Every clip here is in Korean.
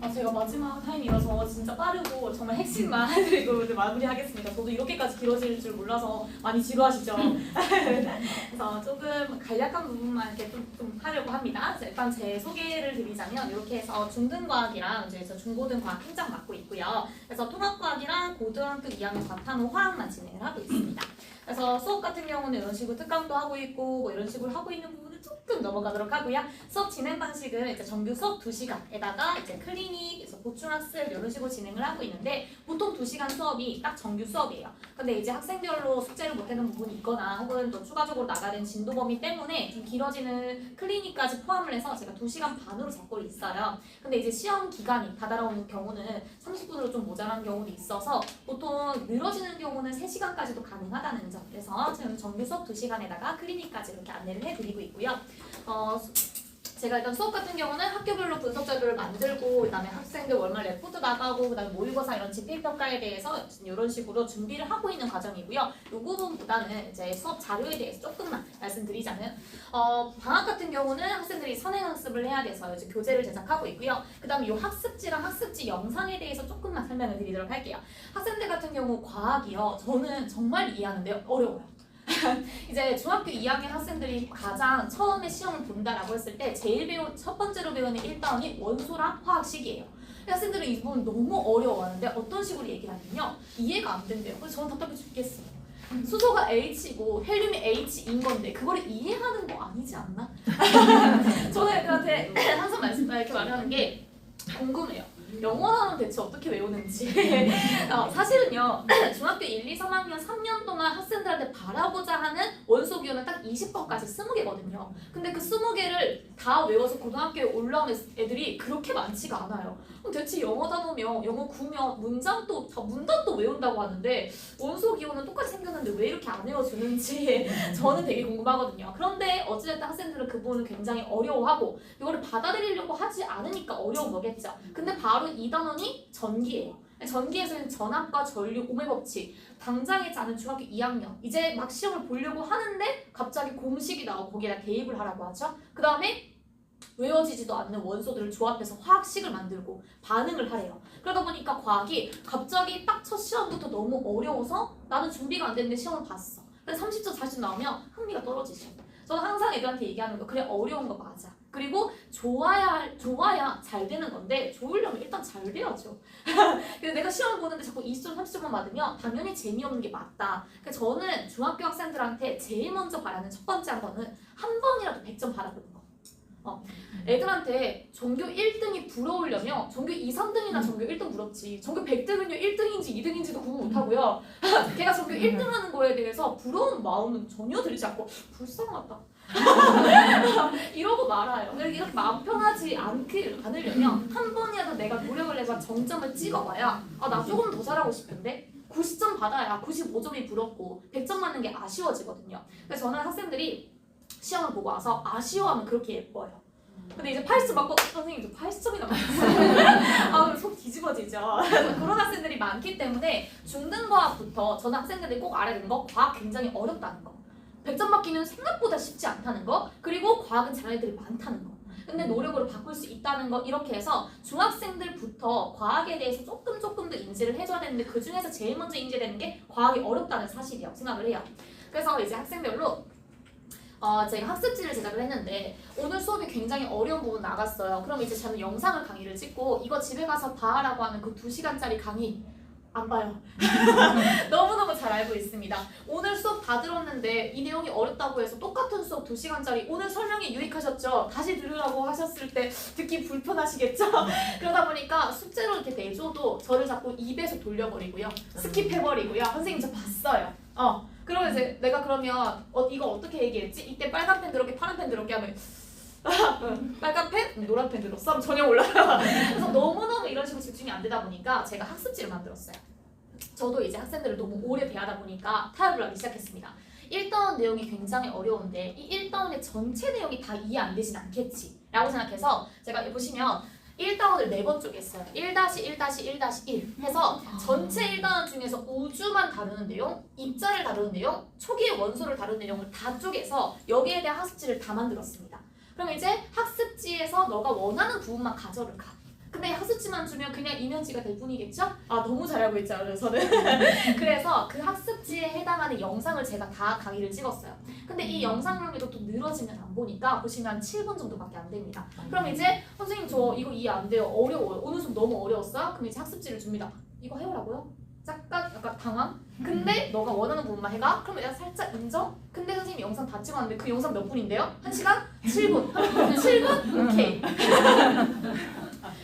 제가 마지막 타임이라서 진짜 빠르고 정말 핵심만 해드리고 이제 마무리하겠습니다. 저도 이렇게까지 길어질 줄 몰라서 많이 지루하시죠? 그래서 조금 간략한 부분만 이렇게 좀 하려고 합니다. 일단 제 소개를 드리자면 이렇게 해서 중등과학이랑 이제 저 중고등과학 팀장 맡고 있고요. 그래서 통합과학이랑 고등학교 2학년 과탐 후 화학만 진행을 하고 있습니다. 그래서 수업 같은 경우는 이런 식으로 특강도 하고 있고 뭐 이런 식으로 하고 있는 부분을 조금 넘어가도록 하고요. 수업 진행 방식은 이제 정규 수업 2시간에다가 이제 클리닉, 그래서 보충학습 이런 식으로 진행을 하고 있는데 보통 2시간 수업이 딱 정규 수업이에요. 근데 이제 학생별로 숙제를 못하는 부분이 있거나 혹은 또 추가적으로 나가는 진도 범위 때문에 좀 길어지는 클리닉까지 포함을 해서 제가 2시간 반으로 잡고 있어요. 근데 이제 시험 기간이 다다라오는 경우는 30분으로 좀 모자란 경우도 있어서 보통 늘어지는 경우는 3시간까지도 가능하다는 점. 그래서 지금 정규 수업 2시간에다가 클리닉까지 이렇게 안내를 해드리고 있고요. 제가 일단 수업 같은 경우는 학교별로 분석 자료를 만들고 그다음에 학생들 월말 레포트 나가고 그다음에 모의고사 이런 집필평가에 대해서 이런 식으로 준비를 하고 있는 과정이고요. 이 부분보다는 이제 수업 자료에 대해서 조금만 말씀드리자면 방학 같은 경우는 학생들이 선행학습을 해야 돼서 이제 교재를 제작하고 있고요. 그다음에 이 학습지랑 학습지 영상에 대해서 조금만 설명을 드리도록 할게요. 학생들 같은 경우 과학이요. 저는 정말 이해하는데요. 어려워요. 이제 중학교 2학년 학생들이 가장 처음에 시험을 본다라고 했을 때 첫 번째로 배우는 1단원이 원소랑 화학식이에요. 학생들은 이 부분 너무 어려워하는데 어떤 식으로 얘기를 하냐면요. 이해가 안 된대요. 그래서 저는 답답해 죽겠어요. 수소가 H고 헬륨이 H인 건데 그거를 이해하는 거 아니지 않나? 저는 애들한테 항상 이렇게 말하는 게 궁금해요. 영어 단어는 대체 어떻게 외우는지. 사실은요. 중학교 1, 2, 3학년 3년 동안 학생들한테 바라보자 하는 원소 기호는 딱 20번까지 20개거든요. 근데 그 20개를 다 외워서 고등학교에 올라온 애들이 그렇게 많지가 않아요. 그럼 대체 영어 단어며 영어 구며 문장도 다 문단도 외운다고 하는데 원소 기호는 똑같이 생겼는데 왜 이렇게 안 외워주는지 저는 되게 궁금하거든요. 그런데 어찌됐든 학생들은 그 부분을 굉장히 어려워하고 이거를 받아들이려고 하지 않으니까 어려운 거겠죠. 근데 바로 이 단원이 전기예요. 전기에서는 전압과 전류, 오의 법칙, 당장에 자는 중학교 2학년 이제 막 시험을 보려고 하는데 갑자기 공식이 나오고 거기에다 대입을 하라고 하죠. 그 다음에 외워지지도 않는 원소들을 조합해서 화학식을 만들고 반응을 하래요. 그러다 보니까 과학이 갑자기 딱 첫 시험부터 너무 어려워서 나는 준비가 안 됐는데 시험을 봤어. 그래서 30점 40점 나오면 흥미가 떨어지죠. 저는 항상 애들한테 얘기하는 거 그래 어려운 거 맞아. 그리고 좋아야 잘 되는 건데 좋으려면 일단 잘 돼야죠. 근데 내가 시험 보는데 자꾸 20점, 30점만 받으면 당연히 재미없는 게 맞다. 그래서 저는 중학교 학생들한테 제일 먼저 바라는 첫 번째 한 번은 한 번이라도 100점 받아보는 거. 애들한테 전교 1등이 부러우려면 전교 2, 3등이나 전교 1등 부럽지. 전교 100등은요 1등인지 2등인지도 구분 못하고요. 걔가 전교 1등 하는 거에 대해서 부러운 마음은 전혀 들지 않고 불쌍하다. 이러고 말아요. 이렇게 마음 편하지 않으려면 한 번이라도 내가 노력을 해서 정점을 찍어봐야 나 조금 더 잘하고 싶은데 90점 받아야 95점이 부럽고 100점 맞는 게 아쉬워지거든요. 그래서 저는 학생들이 시험을 보고 와서 아쉬워하면 그렇게 예뻐요. 근데 이제 80점 맞고 선생님 저 80점이나 맞았어요. 그럼 속 뒤집어지죠. 그런 학생들이 많기 때문에 중등과학부터 저는 학생들이 꼭 알아야 되는 거 과학 굉장히 어렵다는 거. 100점 맞기는 생각보다 쉽지 않다는 거. 그리고 과학은 잘하는 애들이 많다는 거. 근데 노력으로 바꿀 수 있다는 거. 이렇게 해서 중학생들부터 과학에 대해서 조금 더 인지를 해줘야 되는데 그 중에서 제일 먼저 인지되는 게 과학이 어렵다는 사실이라고 생각을 해요. 그래서 이제 학생별로 제가 학습지를 제작을 했는데 오늘 수업이 굉장히 어려운 부분 나갔어요. 그럼 이제 저는 영상을 강의를 찍고 이거 집에 가서 봐라고 하는 그 2시간짜리 강의 안 봐요. 너무너무 잘 알고 있습니다. 오늘 수업 다 들었는데 이 내용이 어렵다고 해서 똑같은 수업 2시간짜리 오늘 설명이 유익하셨죠? 다시 들으라고 하셨을 때 듣기 불편하시겠죠? 그러다 보니까 숙제로 이렇게 내줘도 저를 자꾸 2배속 돌려버리고요. 스킵해버리고요. 선생님 저 봤어요. 그러면 이제 내가 그러면 이거 어떻게 얘기했지? 이때 빨간 펜 들었게 파란 펜 들었게 하면 빨간 펜? 노란 펜 들었어? 전혀 몰라요. 그래서 너무너무 이런 식으로 집중이 안 되다 보니까 제가 학습지를 만들었어요. 저도 이제 학생들을 너무 오래 대하다 보니까 타협을 하기 시작했습니다. 1단원 내용이 굉장히 어려운데 이 1단원의 전체 내용이 다 이해 안 되진 않겠지 라고 생각해서 제가 보시면 1단원을 4번 쪼갰어요. 1-1-1-1 해서 전체 1단원 중에서 우주만 다루는 내용, 입자를 다루는 내용, 초기의 원소를 다루는 내용을 다 쪼개서 여기에 대한 학습지를 다 만들었습니다. 그럼 이제 학습지에서 너가 원하는 부분만 가져를 가. 근데 학습지만 주면 그냥 이면지가 될 뿐이겠죠? 아 너무 잘 알고 있잖아요 저는. 그래서 그 학습지에 해당하는 영상을 제가 다 강의를 찍었어요. 근데 이 영상용이도 또 늘어지면 안 보니까 보시면 7분 정도밖에 안 됩니다. 그럼 이제 선생님 저 이거 이해 안 돼요. 어려워요. 오늘 수업 너무 어려웠어요? 그럼 이제 학습지를 줍니다. 이거 해오라고요? 약간 당황? 근데 너가 원하는 부분만 해가? 그러면 내가 살짝 인정? 근데 선생님이 영상 다 찍었는데 그 영상 몇 분인데요? 1시간? 7분 7분? 오케이.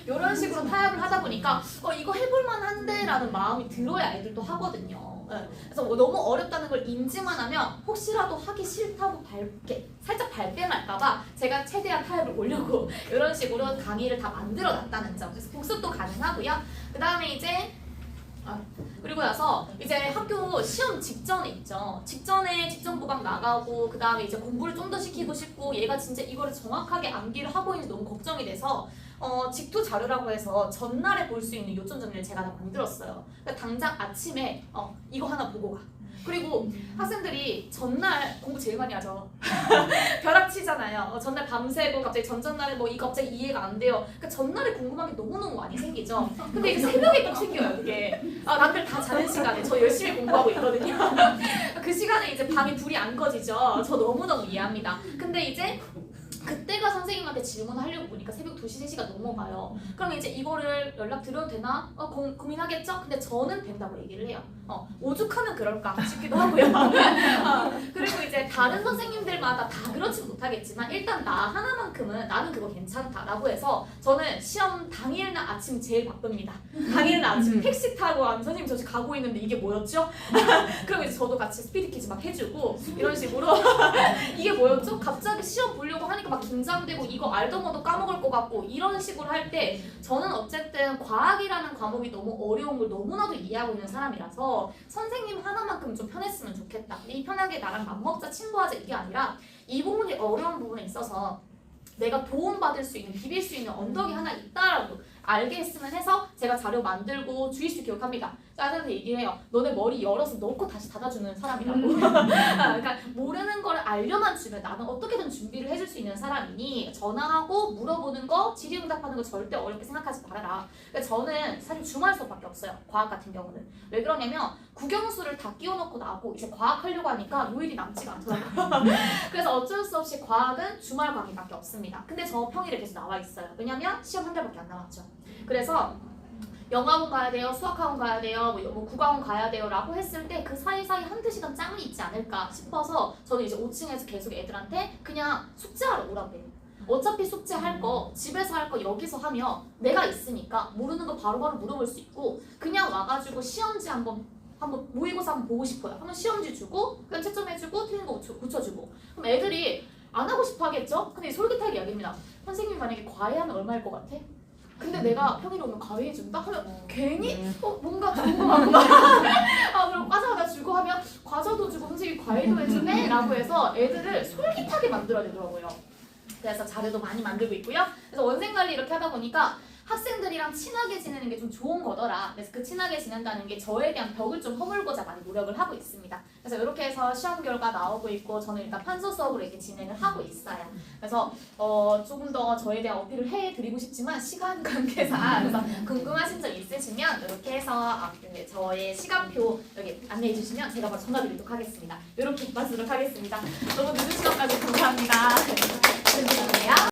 이런 식으로 타협을 하다 보니까 이거 해볼만 한데 라는 마음이 들어야 애들도 하거든요. 네. 그래서 너무 어렵다는 걸 인지만 하면 혹시라도 하기 싫다고 살짝 발뺌할까봐 제가 최대한 타협을 보려고 이런 식으로 강의를 다 만들어 놨다는 점. 그래서 복습도 가능하고요. 그 다음에 이제 그리고 나서 이제 학교 시험 직전에 있죠. 직전에 직전 보강 나가고 그 다음에 이제 공부를 좀 더 시키고 싶고 얘가 진짜 이거를 정확하게 암기를 하고 있는지 너무 걱정이 돼서 직투 자료라고 해서 전날에 볼 수 있는 요점 정리를 제가 다 만들었어요. 그러니까 당장 아침에 이거 하나 보고 가. 그리고 학생들이 전날 공부 제일 많이 하죠. 벼락치잖아요. 전날 밤새고 갑자기 전전날에 뭐 이거 갑자기 이해가 안 돼요. 그러니까 전날에 궁금한 게 너무너무 많이 생기죠. 근데 이제 새벽에 꼭 생겨요 그게. 남들 다 자는 시간에 저 열심히 공부하고 있거든요. 그 시간에 이제 밤에 불이 안 꺼지죠. 저 너무너무 이해합니다. 근데 이제 그때가 선생님한테 질문하려고 보니까 새벽 2시, 3시가 넘어가요. 그럼 이제 이거를 연락 드려도 되나? 고민하겠죠? 근데 저는 된다고 얘기를 해요. 오죽하면 그럴까 싶기도 하고요. 그리고 이제 다른 선생님들마다 다 그렇진 못하겠지만 일단 나 하나만큼은 나는 그거 괜찮다라고 해서 저는 시험 당일날 아침 제일 바쁩니다. 당일날 아침 택시 타고 선생님 저 지금 가고 있는데 이게 뭐였죠? 그럼 이제 저도 같이 스피드 퀴즈 막 해주고 이런 식으로 이게 뭐였죠? 갑자기 시험 보려고 하니까 막 긴장되고 이거 알던 것도 까먹을 것 같고 이런 식으로 할 때 저는 어쨌든 과학이라는 과목이 너무 어려운 걸 너무나도 이해하고 있는 사람이라서 선생님 하나만큼 좀 편했으면 좋겠다. 이 편하게 나랑 맘먹자 친구하자 이게 아니라 이 부분이 어려운 부분에 있어서 내가 도움받을 수 있는 비빌 수 있는 언덕이 하나 있다라고 알게 했으면 해서 제가 자료 만들고 주의식 기억합니다. 짜증내서 얘기해요. 너네 머리 열어서 넣고 다시 닫아주는 사람이라고. 그러니까 모르는 걸 알려만 주면 나는 어떻게든 준비를 해줄 수 있는 사람이니 전화하고 물어보는 거, 질의응답하는 거 절대 어렵게 생각하지 말아라. 그러니까 저는 사실 주말 수업밖에 없어요. 과학 같은 경우는. 왜 그러냐면 국영수를 다 끼워놓고 나고 이제 과학하려고 하니까 요일이 남지가 않더라고요. 그래서 어쩔 수 없이 과학은 주말 강의밖에 없습니다. 근데 저 평일에 계속 나와 있어요. 왜냐면 시험 한 달밖에 안 남았죠. 그래서 영어학원 가야 돼요, 수학학원 가야 돼요, 뭐 국어학원 가야 돼요 라고 했을 때 그 사이사이 한두 시간 짬이 있지 않을까 싶어서 저는 이제 5층에서 계속 애들한테 그냥 숙제하러 오라고 해요. 어차피 숙제할 거, 집에서 할 거 여기서 하면 내가 있으니까 모르는 거 바로바로 물어볼 수 있고 그냥 와가지고 시험지 한번 모의고사 한번 보고 싶어요. 한번 시험지 주고 그냥 채점해주고 틀린 거 고쳐주고 그럼 애들이 안 하고 싶어 하겠죠? 근데 솔깃하게 이야기합니다. 선생님 만약에 과외하면 얼마일 것 같아? 근데 내가 평일에 오면 과외해준다? 하면 괜히 뭔가 좋은 거 같고 그럼 과자 하나 주고 하면 과자도 주고 선생님이 과외도 해주네? 라고 해서 애들을 솔깃하게 만들어야 되더라고요. 그래서 자료도 많이 만들고 있고요. 그래서 원생관리 이렇게 하다 보니까 학생들이랑 친하게 지내는 게 좀 좋은 거더라. 그래서 그 친하게 지낸다는 게 저에 대한 벽을 좀 허물고자 많이 노력을 하고 있습니다. 그래서 이렇게 해서 시험 결과 나오고 있고 저는 일단 판서 수업으로 이렇게 진행을 하고 있어요. 그래서 조금 더 저에 대한 어필을 해드리고 싶지만 시간 관계상 그래서 궁금하신 점 있으시면 이렇게 해서 저의 시간표 여기 안내해 주시면 제가 바로 전화드리도록 하겠습니다. 이렇게 마치도록 하겠습니다. 너무 늦은 시간까지 감사합니다.